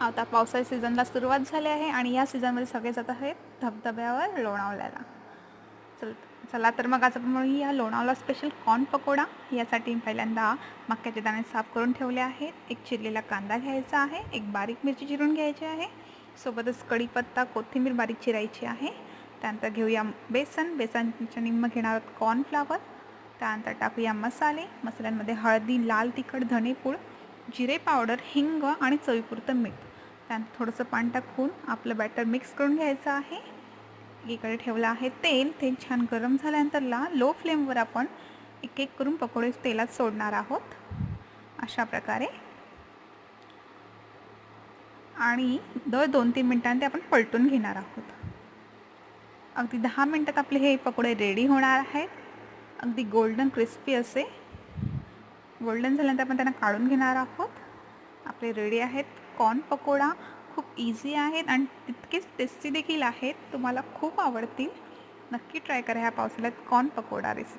आता पावसाळी सीझनला सुरुवात झाली आहे आणि या सीझनमध्ये सगळे जात आहेत धबधब्यावर लोणावळ्याला. चल चला तर मग आज आपण बनवूया लोणावळा स्पेशल कॉर्न पकोडा. यासाठी पहिल्यांदा मक्याचे दाणे साफ करून ठेवले आहेत. एक चिरलेला कांदा घ्यायचा आहे, एक बारीक मिरची चिरून घ्यायची आहे, सोबतच कढीपत्ता, कोथिंबीर बारीक चिरायची आहे. त्यानंतर घेऊया बेसनच्या निम्म घेणार आहोत कॉर्नफ्लावर. त्यानंतर टाकूया मसाल्यांमध्ये हळदी, लाल तिखट, धनेपूड, जिरे पावडर, हिंग आणि चवीपुरतं मीठ. त्यानंतर थोडंसं पाणी टाकून आपलं बॅटर मिक्स करून घ्यायचं आहे. एकीकडे ठेवलं आहे तेल छान गरम झाल्यानंतर लो फ्लेमवर आपण एक एक करून पकोडे तेलात सोडणार आहोत अशा प्रकारे. आणि दर 2-3 मिनिटांनी ते आपण पलटून घेणार आहोत. अगदी 10 मिनिटात आपले हे पकोडे रेडी होणार आहेत. अगदी गोल्डन क्रिस्पी असे गोल्डन झाल्यानंतर आपण त्यांना काढून घेणार आहोत. आपले रेडी आहेत कॉर्न पकोडा. खूप इझी आहेत आणि तितकेच टेस्टी देखील आहेत. तुम्हाला खूप आवडतील. नक्की ट्राय करा ह्या पावसाळ्यात कॉर्न पकोडा रेसिपी.